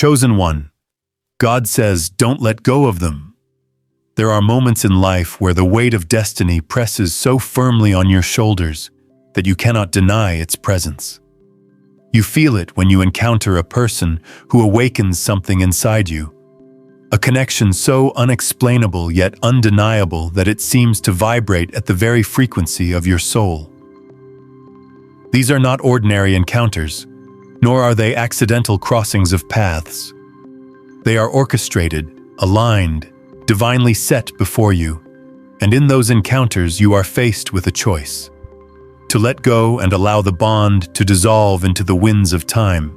Chosen one. God says, don't let go of them. There are moments in life where the weight of destiny presses so firmly on your shoulders that you cannot deny its presence. You feel it when you encounter a person who awakens something inside you, a connection so unexplainable yet undeniable that it seems to vibrate at the very frequency of your soul. These are not ordinary encounters, nor are they accidental crossings of paths. They are orchestrated, aligned, divinely set before you, and in those encounters you are faced with a choice: to let go and allow the bond to dissolve into the winds of time,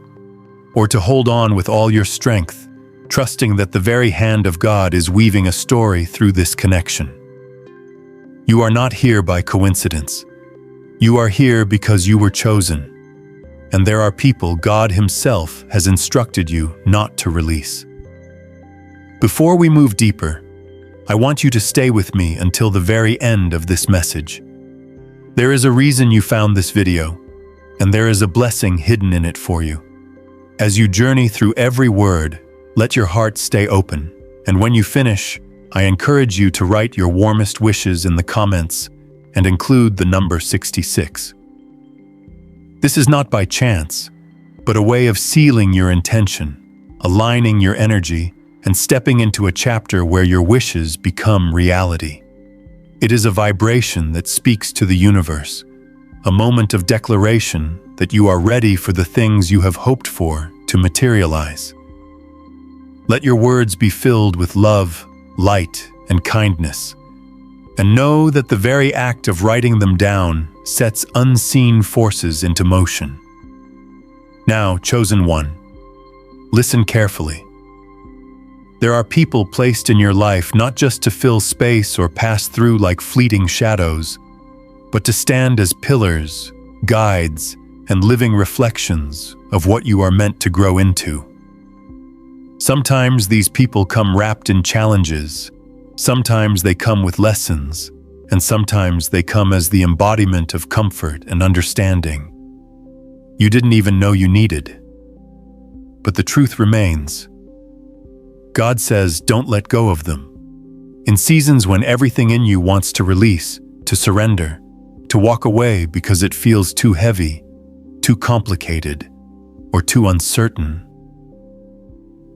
or to hold on with all your strength, trusting that the very hand of God is weaving a story through this connection. You are not here by coincidence. You are here because you were chosen, and there are people God Himself has instructed you not to release. Before we move deeper, I want you to stay with me until the very end of this message. There is a reason you found this video, and there is a blessing hidden in it for you. As you journey through every word, let your heart stay open, and when you finish, I encourage you to write your warmest wishes in the comments and include the number 66. This is not by chance, but a way of sealing your intention, aligning your energy, and stepping into a chapter where your wishes become reality. It is a vibration that speaks to the universe, a moment of declaration that you are ready for the things you have hoped for to materialize. Let your words be filled with love, light, and kindness, and know that the very act of writing them down sets unseen forces into motion. Now, chosen one, listen carefully. There are people placed in your life not just to fill space or pass through like fleeting shadows, but to stand as pillars, guides, and living reflections of what you are meant to grow into. Sometimes these people come wrapped in challenges, sometimes they come with lessons, and sometimes they come as the embodiment of comfort and understanding you didn't even know you needed. But the truth remains. God says, don't let go of them. In seasons when everything in you wants to release, to surrender, to walk away because it feels too heavy, too complicated, or too uncertain,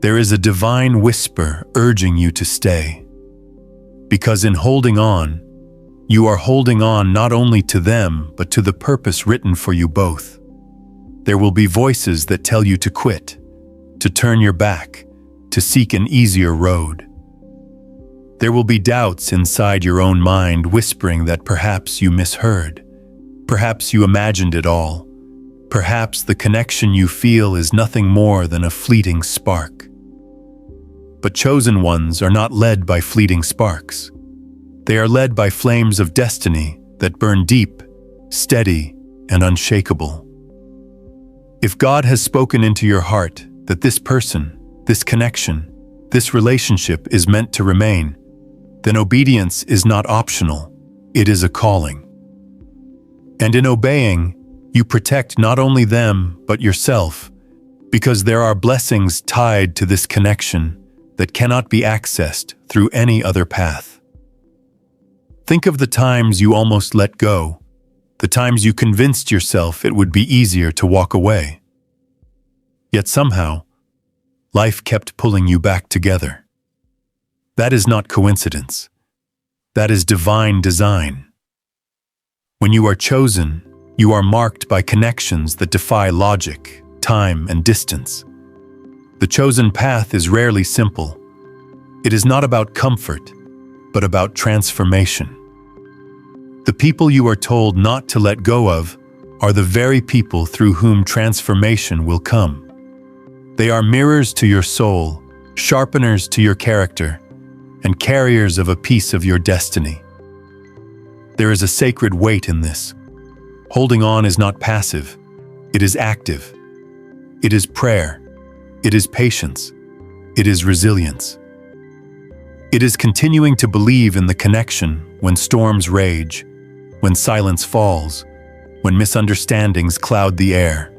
there is a divine whisper urging you to stay. Because in holding on, you are holding on not only to them, but to the purpose written for you both. There will be voices that tell you to quit, to turn your back, to seek an easier road. There will be doubts inside your own mind whispering that perhaps you misheard, perhaps you imagined it all, perhaps the connection you feel is nothing more than a fleeting spark. But chosen ones are not led by fleeting sparks. They are led by flames of destiny that burn deep, steady, and unshakable. If God has spoken into your heart that this person, this connection, this relationship is meant to remain, then obedience is not optional, it is a calling. And in obeying, you protect not only them, but yourself, because there are blessings tied to this connection that cannot be accessed through any other path. Think of the times you almost let go, the times you convinced yourself it would be easier to walk away. Yet somehow, life kept pulling you back together. That is not coincidence. That is divine design. When you are chosen, you are marked by connections that defy logic, time, and distance. The chosen path is rarely simple. It is not about comfort, but about transformation. The people you are told not to let go of are the very people through whom transformation will come. They are mirrors to your soul, sharpeners to your character, and carriers of a piece of your destiny. There is a sacred weight in this. Holding on is not passive, it is active. It is prayer. It is patience. It is resilience. It is continuing to believe in the connection when storms rage, when silence falls, when misunderstandings cloud the air.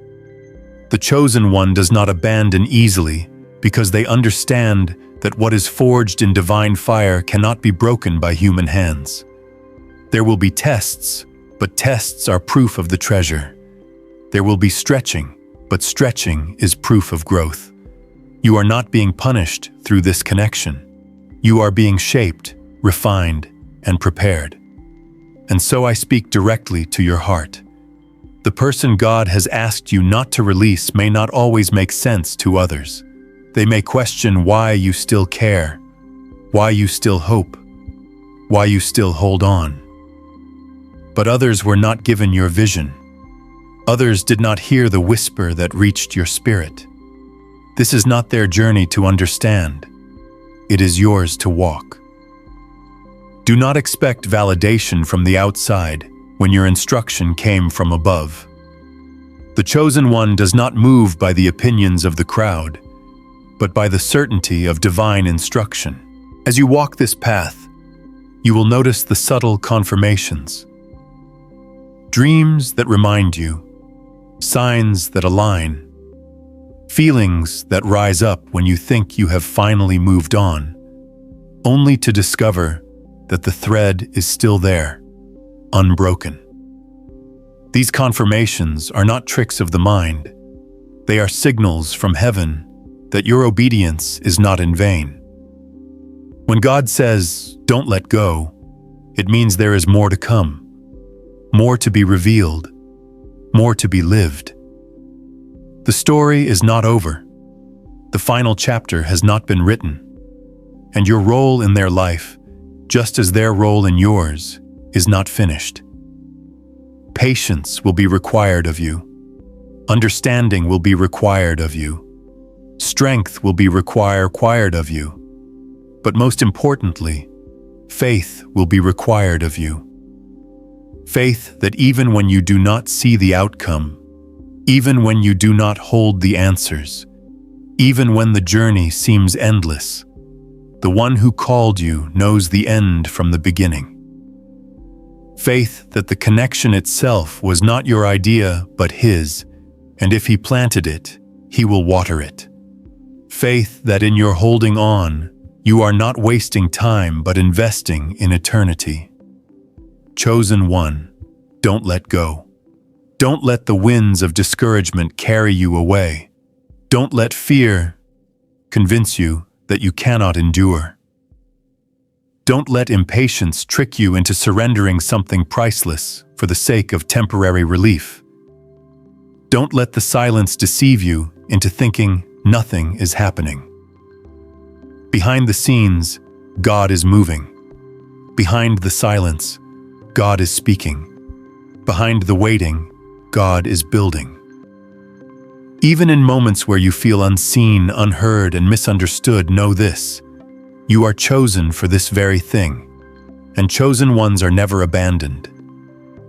The chosen one does not abandon easily, because they understand that what is forged in divine fire cannot be broken by human hands. There will be tests, but tests are proof of the treasure. There will be stretching, but stretching is proof of growth. You are not being punished through this connection. You are being shaped, refined, and prepared. And so I speak directly to your heart. The person God has asked you not to release may not always make sense to others. They may question why you still care, why you still hope, why you still hold on. But others were not given your vision. Others did not hear the whisper that reached your spirit. This is not their journey to understand. It is yours to walk. Do not expect validation from the outside when your instruction came from above. The chosen one does not move by the opinions of the crowd, but by the certainty of divine instruction. As you walk this path, you will notice the subtle confirmations. Dreams that remind you, signs that align, feelings that rise up when you think you have finally moved on, only to discover that the thread is still there, unbroken. These confirmations are not tricks of the mind. They are signals from heaven that your obedience is not in vain. When God says, "Don't let go," it means there is more to come, more to be revealed, more to be lived. The story is not over. The final chapter has not been written, and your role in their life, just as their role in yours, is not finished. Patience will be required of you. Understanding will be required of you. Strength will be required of you. But most importantly, faith will be required of you. Faith that even when you do not see the outcome, even when you do not hold the answers, even when the journey seems endless, the one who called you knows the end from the beginning. Faith that the connection itself was not your idea but his, and if he planted it, he will water it. Faith that in your holding on, you are not wasting time but investing in eternity. Chosen one, don't let go. Don't let the winds of discouragement carry you away. Don't let fear convince you that you cannot endure. Don't let impatience trick you into surrendering something priceless for the sake of temporary relief. Don't let the silence deceive you into thinking nothing is happening. Behind the scenes, God is moving. Behind the silence, God is speaking. Behind the waiting, God is building. Even in moments where you feel unseen, unheard, and misunderstood, know this: you are chosen for this very thing, and chosen ones are never abandoned.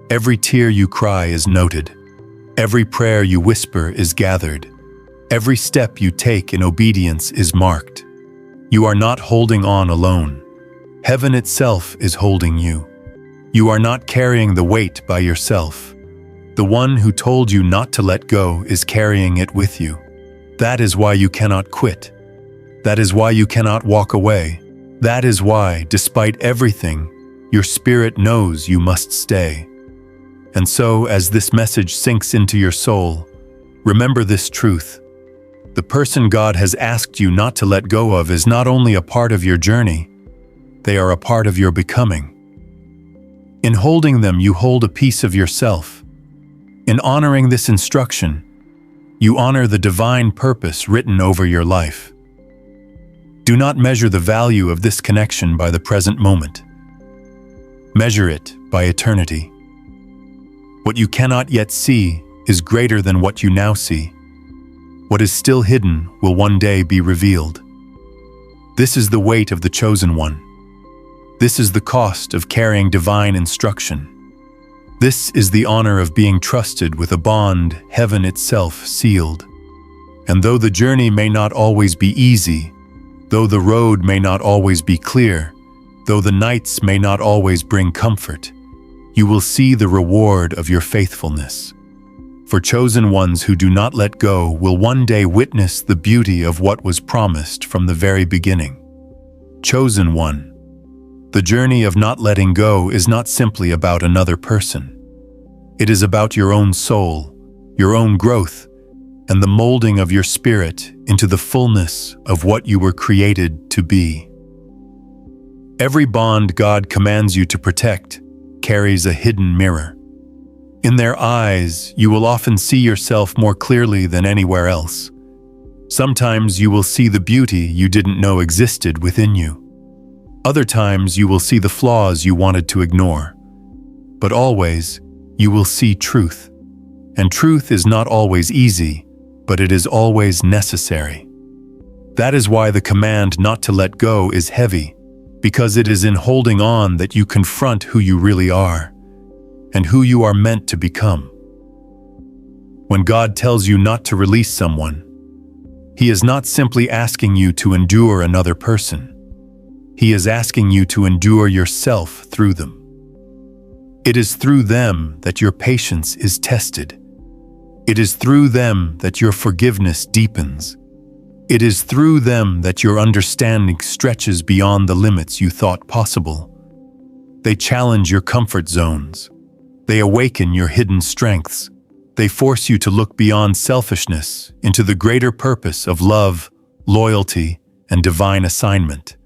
Every tear you cry is noted. Every prayer you whisper is gathered. Every step you take in obedience is marked. You are not holding on alone. Heaven itself is holding you. You are not carrying the weight by yourself. The one who told you not to let go is carrying it with you. That is why you cannot quit. That is why you cannot walk away. That is why, despite everything, your spirit knows you must stay. And so, as this message sinks into your soul, remember this truth. The person God has asked you not to let go of is not only a part of your journey, they are a part of your becoming. In holding them, you hold a piece of yourself. In honoring this instruction, you honor the divine purpose written over your life. Do not measure the value of this connection by the present moment. Measure it by eternity. What you cannot yet see is greater than what you now see. What is still hidden will one day be revealed. This is the weight of the chosen one. This is the cost of carrying divine instruction. This is the honor of being trusted with a bond heaven itself sealed. And though the journey may not always be easy, though the road may not always be clear, though the nights may not always bring comfort, you will see the reward of your faithfulness. For chosen ones who do not let go will one day witness the beauty of what was promised from the very beginning. Chosen one. The journey of not letting go is not simply about another person. It is about your own soul, your own growth, and the molding of your spirit into the fullness of what you were created to be. Every bond God commands you to protect carries a hidden mirror. In their eyes, you will often see yourself more clearly than anywhere else. Sometimes you will see the beauty you didn't know existed within you. Other times you will see the flaws you wanted to ignore. But always, you will see truth. And truth is not always easy, but it is always necessary. That is why the command not to let go is heavy, because it is in holding on that you confront who you really are and who you are meant to become. When God tells you not to release someone, He is not simply asking you to endure another person. He is asking you to endure yourself through them. It is through them that your patience is tested. It is through them that your forgiveness deepens. It is through them that your understanding stretches beyond the limits you thought possible. They challenge your comfort zones. They awaken your hidden strengths. They force you to look beyond selfishness into the greater purpose of love, loyalty, and divine assignment.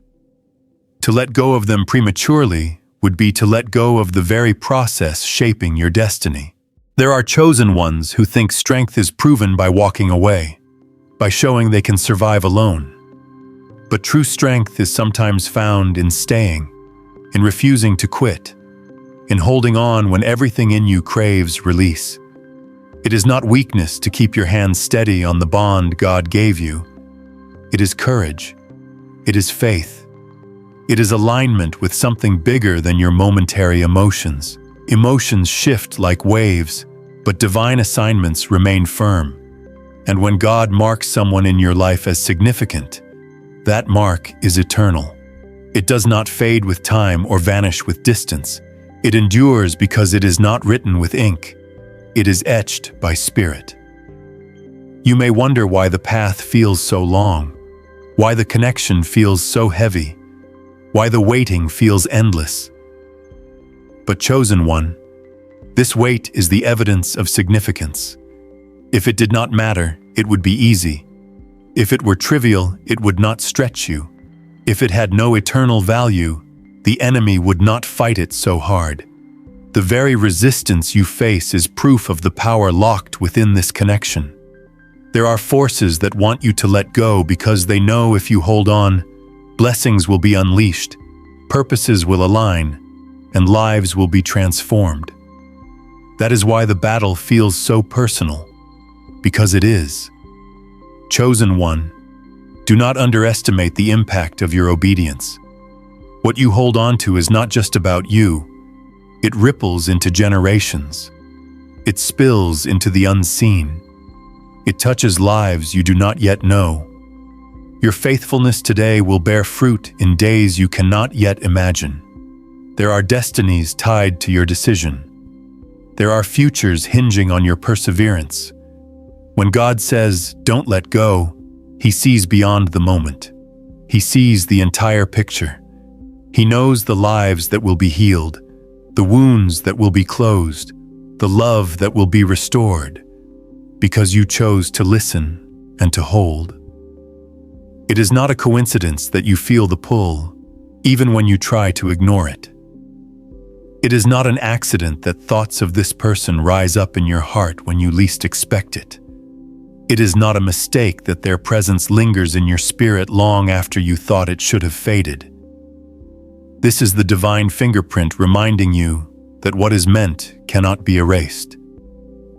To let go of them prematurely would be to let go of the very process shaping your destiny. There are chosen ones who think strength is proven by walking away, by showing they can survive alone. But true strength is sometimes found in staying, in refusing to quit, in holding on when everything in you craves release. It is not weakness to keep your hands steady on the bond God gave you. It is courage. It is faith. It is alignment with something bigger than your momentary emotions. Emotions shift like waves, but divine assignments remain firm. And when God marks someone in your life as significant, that mark is eternal. It does not fade with time or vanish with distance. It endures because it is not written with ink. It is etched by spirit. You may wonder why the path feels so long, why the connection feels so heavy, why the waiting feels endless. But chosen one, this wait is the evidence of significance. If it did not matter, it would be easy. If it were trivial, it would not stretch you. If it had no eternal value, the enemy would not fight it so hard. The very resistance you face is proof of the power locked within this connection. There are forces that want you to let go because they know if you hold on, blessings will be unleashed, purposes will align, and lives will be transformed. That is why the battle feels so personal, because it is. Chosen one, do not underestimate the impact of your obedience. What you hold on to is not just about you. It ripples into generations. It spills into the unseen. It touches lives you do not yet know. Your faithfulness today will bear fruit in days you cannot yet imagine. There are destinies tied to your decision. There are futures hinging on your perseverance. When God says, "Don't let go," He sees beyond the moment. He sees the entire picture. He knows the lives that will be healed, the wounds that will be closed, the love that will be restored, because you chose to listen and to hold. It is not a coincidence that you feel the pull, even when you try to ignore it. It is not an accident that thoughts of this person rise up in your heart when you least expect it. It is not a mistake that their presence lingers in your spirit long after you thought it should have faded. This is the divine fingerprint reminding you that what is meant cannot be erased.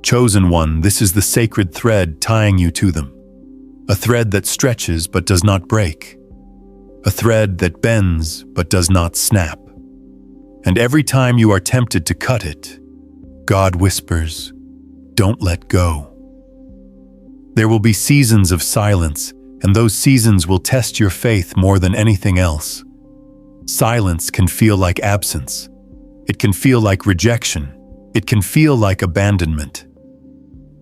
Chosen one, this is the sacred thread tying you to them. A thread that stretches but does not break. A thread that bends but does not snap. And every time you are tempted to cut it, God whispers, "Don't let go." There will be seasons of silence, and those seasons will test your faith more than anything else. Silence can feel like absence. It can feel like rejection. It can feel like abandonment.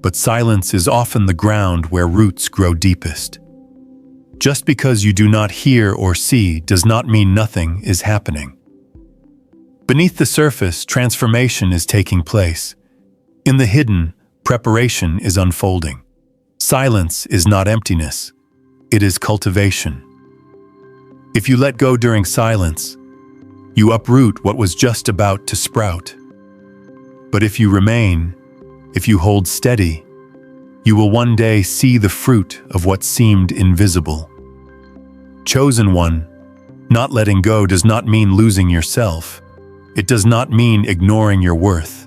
but silence is often the ground where roots grow deepest. Just because you do not hear or see does not mean nothing is happening. Beneath the surface, transformation is taking place. In the hidden, preparation is unfolding. Silence is not emptiness, it is cultivation. If you let go during silence, you uproot what was just about to sprout. But if you remain, if you hold steady, you will one day see the fruit of what seemed invisible. Chosen one, not letting go does not mean losing yourself. It does not mean ignoring your worth.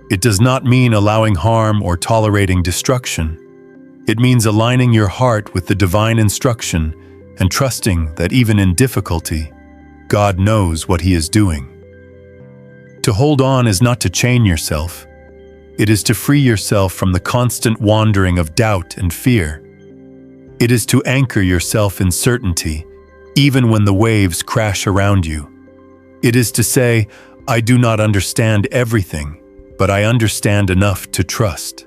It does not mean allowing harm or tolerating destruction. It means aligning your heart with the divine instruction and trusting that even in difficulty, God knows what He is doing. To hold on is not to chain yourself. It is to free yourself from the constant wandering of doubt and fear. It is to anchor yourself in certainty, even when the waves crash around you. It is to say, I do not understand everything, but I understand enough to trust.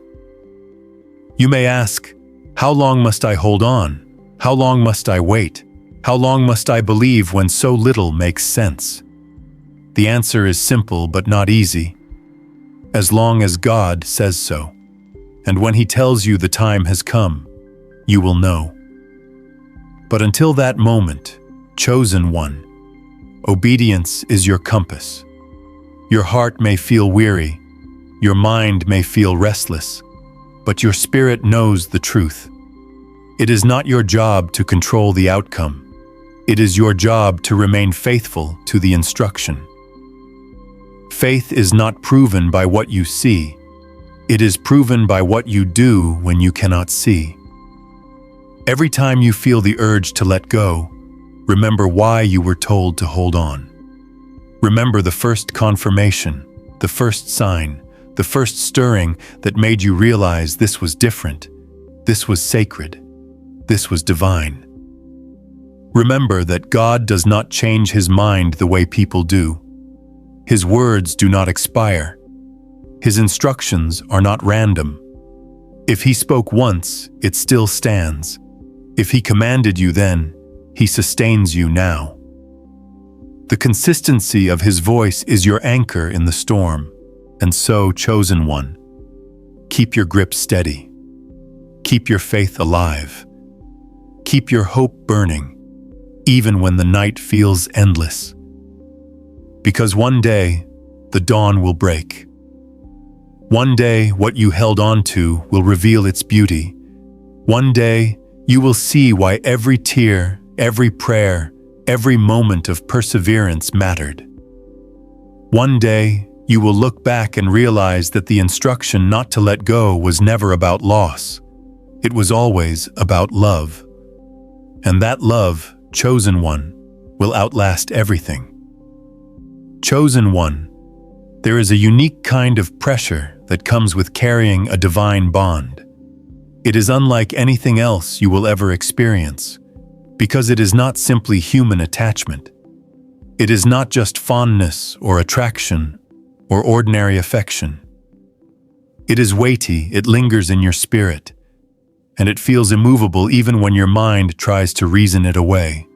You may ask, how long must I hold on? How long must I wait? How long must I believe when so little makes sense? The answer is simple but not easy. As long as God says so. And when He tells you the time has come, you will know. But until that moment, chosen one, obedience is your compass. Your heart may feel weary, your mind may feel restless, but your spirit knows the truth. It is not your job to control the outcome. It is your job to remain faithful to the instruction. Faith is not proven by what you see. It is proven by what you do when you cannot see. Every time you feel the urge to let go, remember why you were told to hold on. Remember the first confirmation, the first sign, the first stirring that made you realize this was different, this was sacred, this was divine. Remember that God does not change His mind the way people do. His words do not expire. His instructions are not random. If He spoke once, it still stands. If He commanded you then, He sustains you now. The consistency of His voice is your anchor in the storm, and so, chosen one, keep your grip steady. Keep your faith alive. Keep your hope burning, even when the night feels endless. Because one day, the dawn will break. One day, what you held on to will reveal its beauty. One day, you will see why every tear, every prayer, every moment of perseverance mattered. One day, you will look back and realize that the instruction not to let go was never about loss. It was always about love. And that love, chosen one, will outlast everything. Chosen one, there is a unique kind of pressure that comes with carrying a divine bond. It is unlike anything else you will ever experience, because it is not simply human attachment. It is not just fondness or attraction or ordinary affection. It is weighty, it lingers in your spirit, and it feels immovable even when your mind tries to reason it away.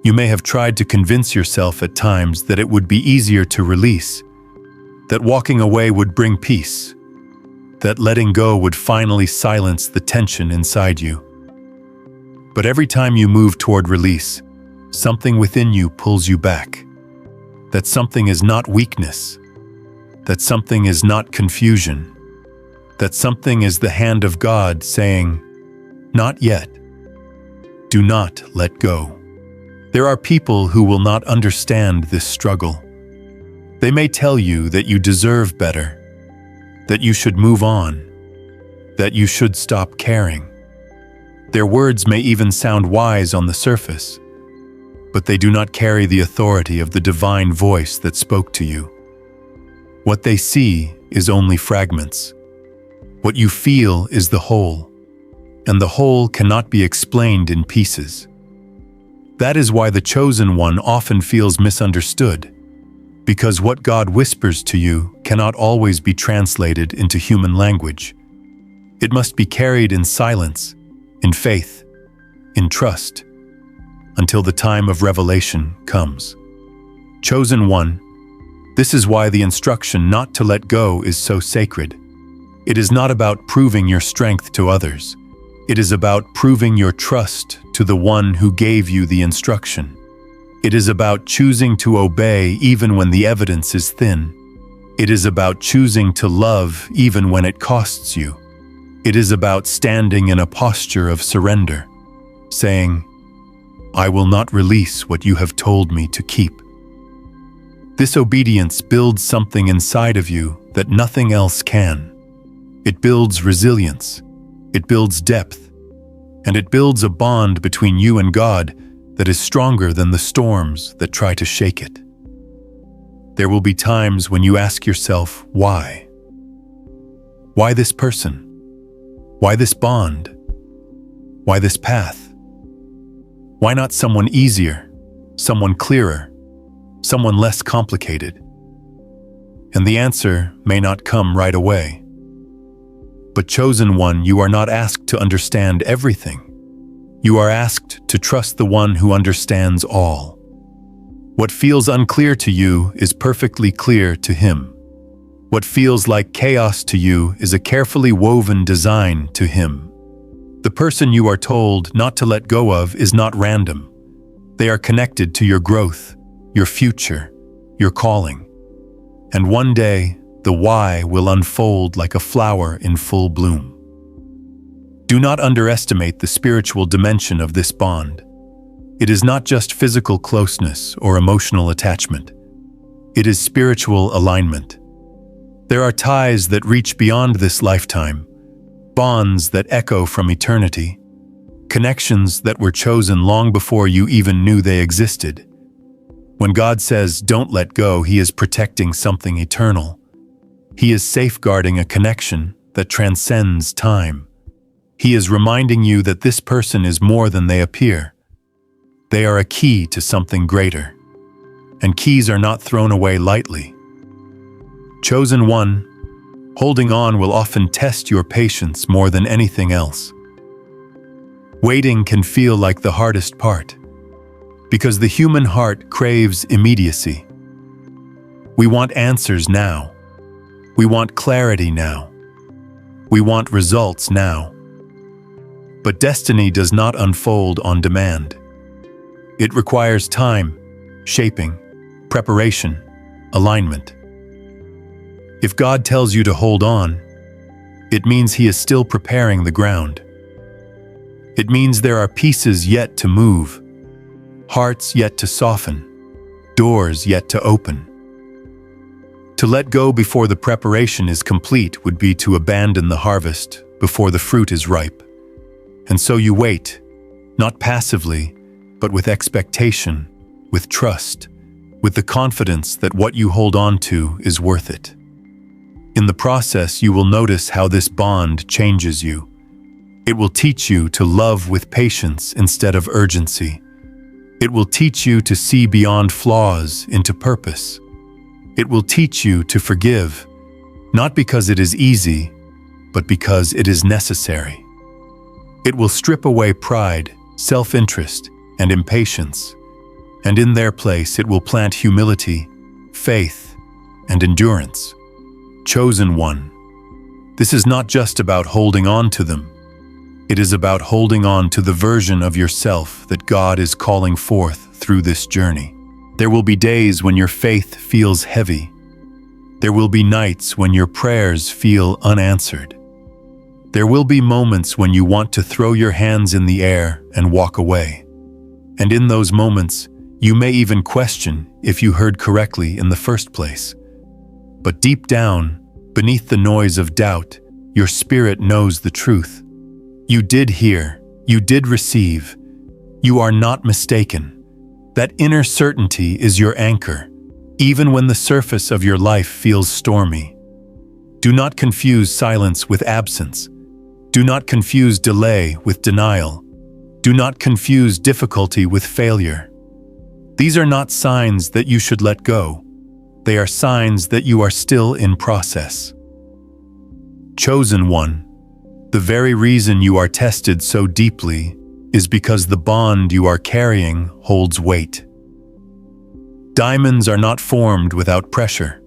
You may have tried to convince yourself at times that it would be easier to release, that walking away would bring peace, that letting go would finally silence the tension inside you. But every time you move toward release, something within you pulls you back. That something is not weakness, that something is not confusion, that something is the hand of God saying, "Not yet. Do not let go." There are people who will not understand this struggle. They may tell you that you deserve better, that you should move on, that you should stop caring. Their words may even sound wise on the surface, but they do not carry the authority of the divine voice that spoke to you. What they see is only fragments. What you feel is the whole, and the whole cannot be explained in pieces. That is why the chosen one often feels misunderstood. Because what God whispers to you cannot always be translated into human language. It must be carried in silence, in faith, in trust, until the time of revelation comes. Chosen one, this is why the instruction not to let go is so sacred. It is not about proving your strength to others. It is about proving your trust to the one who gave you the instruction. It is about choosing to obey even when the evidence is thin. It is about choosing to love even when it costs you. It is about standing in a posture of surrender, saying, "I will not release what you have told me to keep." This obedience builds something inside of you that nothing else can. It builds resilience, it builds depth, and it builds a bond between you and God that is stronger than the storms that try to shake it. There will be times when you ask yourself, why? Why this person? Why this bond? Why this path? Why not someone easier, someone clearer, someone less complicated? And the answer may not come right away. But chosen one, you are not asked to understand everything. You are asked to trust the one who understands all. What feels unclear to you is perfectly clear to him. What feels like chaos to you is a carefully woven design to him. The person you are told not to let go of is not random. They are connected to your growth, your future, your calling. And one day, the why will unfold like a flower in full bloom. Do not underestimate the spiritual dimension of this bond. It is not just physical closeness or emotional attachment. It is spiritual alignment. There are ties that reach beyond this lifetime, bonds that echo from eternity, connections that were chosen long before you even knew they existed. When God says, "Don't let go," He is protecting something eternal. He is safeguarding a connection that transcends time. He is reminding you that this person is more than they appear. They are a key to something greater, and keys are not thrown away lightly. Chosen one, holding on will often test your patience more than anything else. Waiting can feel like the hardest part, because the human heart craves immediacy. We want answers now. We want clarity now. We want results now. But destiny does not unfold on demand. It requires time, shaping, preparation, alignment. If God tells you to hold on, it means He is still preparing the ground. It means there are pieces yet to move, hearts yet to soften, doors yet to open. To let go before the preparation is complete would be to abandon the harvest before the fruit is ripe. And so you wait, not passively, but with expectation, with trust, with the confidence that what you hold on to is worth it. In the process, you will notice how this bond changes you. It will teach you to love with patience instead of urgency. It will teach you to see beyond flaws into purpose. It will teach you to forgive, not because it is easy, but because it is necessary. It will strip away pride, self-interest, and impatience, and in their place it will plant humility, faith, and endurance. Chosen one. This is not just about holding on to them. It is about holding on to the version of yourself that God is calling forth through this journey. There will be days when your faith feels heavy. There will be nights when your prayers feel unanswered. There will be moments when you want to throw your hands in the air and walk away. And in those moments, you may even question if you heard correctly in the first place. But deep down, beneath the noise of doubt, your spirit knows the truth. You did hear, you did receive. You are not mistaken. That inner certainty is your anchor, even when the surface of your life feels stormy. Do not confuse silence with absence. Do not confuse delay with denial. Do not confuse difficulty with failure. These are not signs that you should let go. They are signs that you are still in process. Chosen one, the very reason you are tested so deeply is because the bond you are carrying holds weight. Diamonds are not formed without pressure.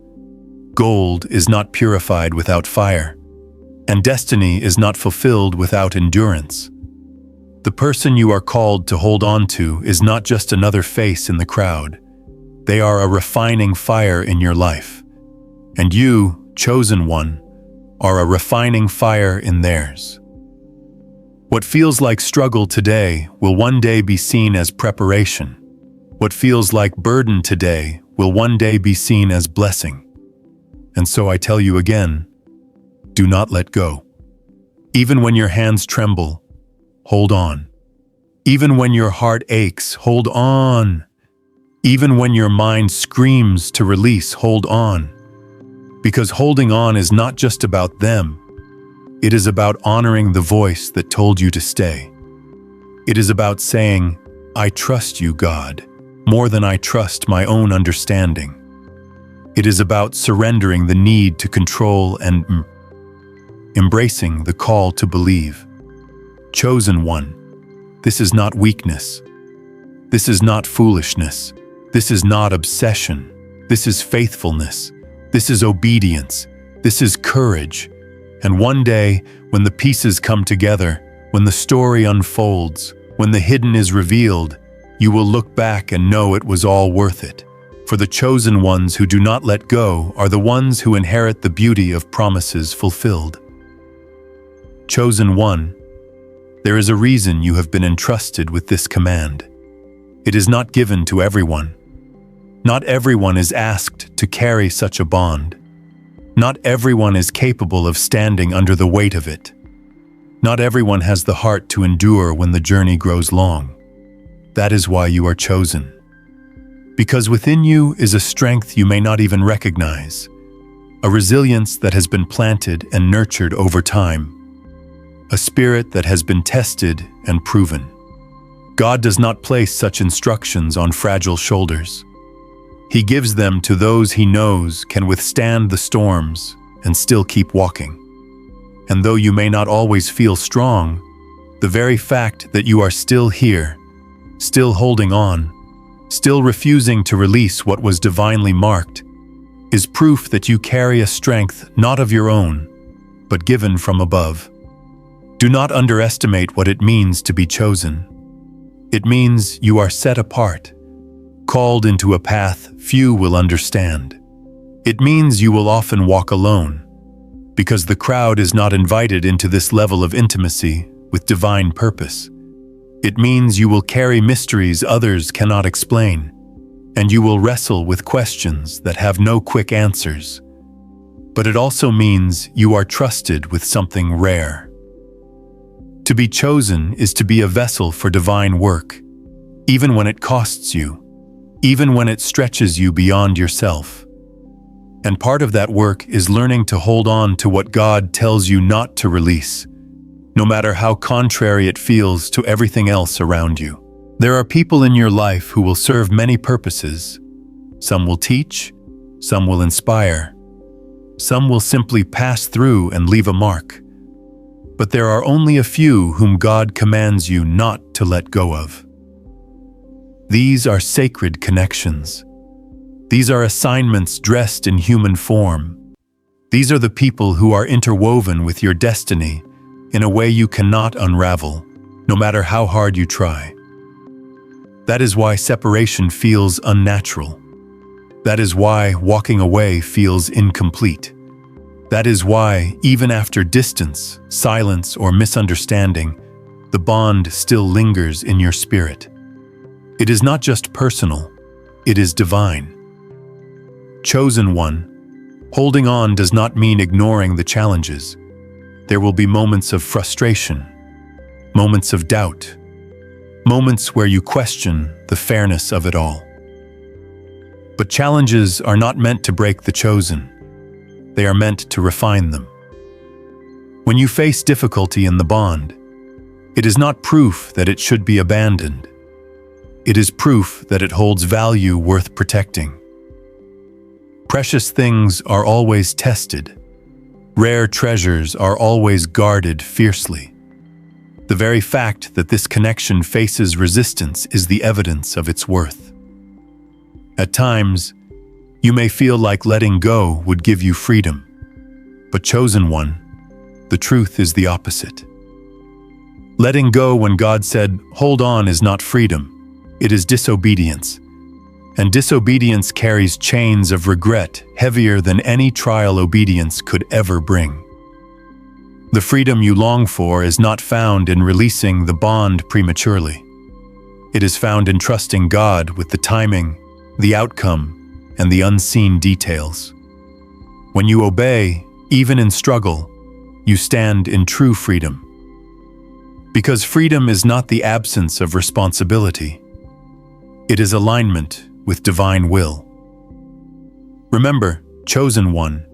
Gold is not purified without fire. And destiny is not fulfilled without endurance. The person you are called to hold on to is not just another face in the crowd. They are a refining fire in your life. And you, chosen one, are a refining fire in theirs. What feels like struggle today will one day be seen as preparation. What feels like burden today will one day be seen as blessing. And so I tell you again, do not let go. Even when your hands tremble, hold on. Even when your heart aches, hold on. Even when your mind screams to release, hold on. Because holding on is not just about them. It is about honoring the voice that told you to stay. It is about saying, I trust you, God, more than I trust my own understanding. It is about surrendering the need to control and embracing the call to believe. Chosen one, this is not weakness. This is not foolishness. This is not obsession. This is faithfulness. This is obedience. This is courage. And one day, when the pieces come together, when the story unfolds, when the hidden is revealed, you will look back and know it was all worth it. For the chosen ones who do not let go are the ones who inherit the beauty of promises fulfilled. Chosen one, there is a reason you have been entrusted with this command. It is not given to everyone. Not everyone is asked to carry such a bond. Not everyone is capable of standing under the weight of it. Not everyone has the heart to endure when the journey grows long. That is why you are chosen. Because within you is a strength you may not even recognize, a resilience that has been planted and nurtured over time, a spirit that has been tested and proven. God does not place such instructions on fragile shoulders. He gives them to those he knows can withstand the storms and still keep walking. And though you may not always feel strong, the very fact that you are still here, still holding on, still refusing to release what was divinely marked, is proof that you carry a strength not of your own, but given from above. Do not underestimate what it means to be chosen. It means you are set apart, called into a path few will understand. It means you will often walk alone, because the crowd is not invited into this level of intimacy with divine purpose. It means you will carry mysteries others cannot explain, and you will wrestle with questions that have no quick answers. But it also means you are trusted with something rare. To be chosen is to be a vessel for divine work, even when it costs you, even when it stretches you beyond yourself. And part of that work is learning to hold on to what God tells you not to release, no matter how contrary it feels to everything else around you. There are people in your life who will serve many purposes. Some will teach, some will inspire, some will simply pass through and leave a mark. But there are only a few whom God commands you not to let go of. These are sacred connections. These are assignments dressed in human form. These are the people who are interwoven with your destiny in a way you cannot unravel, no matter how hard you try. That is why separation feels unnatural. That is why walking away feels incomplete. That is why, even after distance, silence, or misunderstanding, the bond still lingers in your spirit. It is not just personal, it is divine. Chosen one, holding on does not mean ignoring the challenges. There will be moments of frustration, moments of doubt, moments where you question the fairness of it all. But challenges are not meant to break the chosen. They are meant to refine them. When you face difficulty in the bond, it is not proof that it should be abandoned. It is proof that it holds value worth protecting. Precious things are always tested. Rare treasures are always guarded fiercely. The very fact that this connection faces resistance is the evidence of its worth. At times, you may feel like letting go would give you freedom. But chosen one, the truth is the opposite. Letting go when God said, "Hold on," is not freedom. It is disobedience. And disobedience carries chains of regret heavier than any trial obedience could ever bring. The freedom you long for is not found in releasing the bond prematurely. It is found in trusting God with the timing, the outcome, and the unseen details. When you obey, even in struggle, you stand in true freedom. Because freedom is not the absence of responsibility. It is alignment with divine will. Remember, chosen one,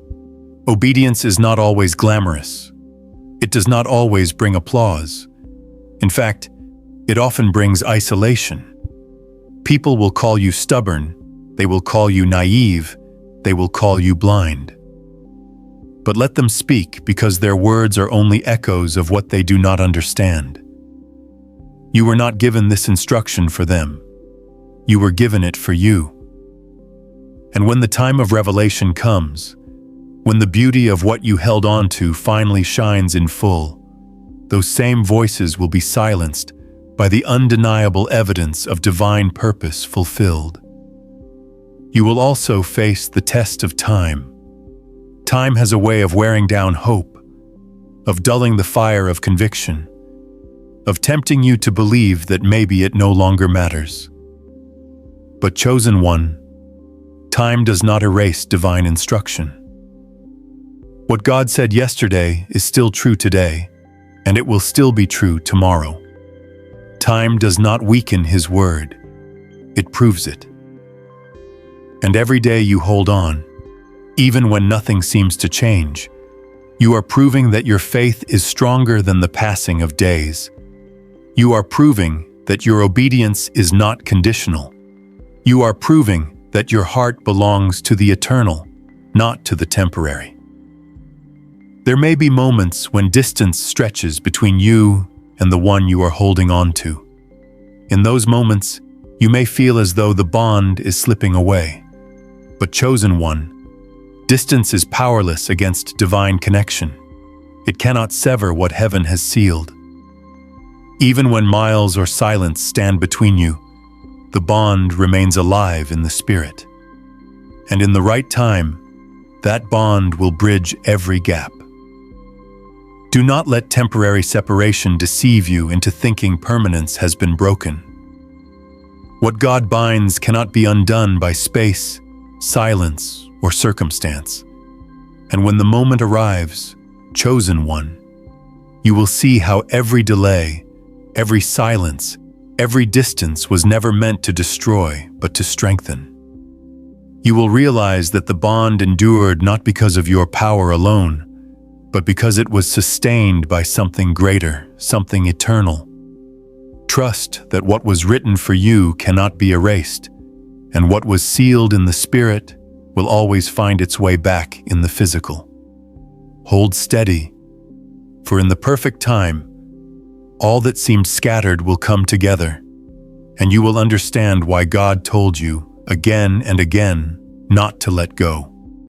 obedience is not always glamorous. It does not always bring applause. In fact, it often brings isolation. People will call you stubborn, they will call you naive, they will call you blind. But let them speak, because their words are only echoes of what they do not understand. You were not given this instruction for them. You were given it for you. And when the time of revelation comes, when the beauty of what you held on to finally shines in full, those same voices will be silenced by the undeniable evidence of divine purpose fulfilled. You will also face the test of time. Time has a way of wearing down hope, of dulling the fire of conviction, of tempting you to believe that maybe it no longer matters. But chosen one, time does not erase divine instruction. What God said yesterday is still true today, and it will still be true tomorrow. Time does not weaken His word, it proves it. And every day you hold on, even when nothing seems to change, you are proving that your faith is stronger than the passing of days. You are proving that your obedience is not conditional. You are proving that your heart belongs to the eternal, not to the temporary. There may be moments when distance stretches between you and the one you are holding on to. In those moments, you may feel as though the bond is slipping away. But chosen one, distance is powerless against divine connection. It cannot sever what heaven has sealed. Even when miles or silence stand between you, the bond remains alive in the spirit. And in the right time, that bond will bridge every gap. Do not let temporary separation deceive you into thinking permanence has been broken. What God binds cannot be undone by space, silence, or circumstance. And when the moment arrives, chosen one, you will see how every delay, every silence, every distance was never meant to destroy, but to strengthen. You will realize that the bond endured not because of your power alone, but because it was sustained by something greater, something eternal. Trust that what was written for you cannot be erased, and what was sealed in the spirit will always find its way back in the physical. Hold steady, for in the perfect time, all that seemed scattered will come together, and you will understand why God told you again and again not to let go.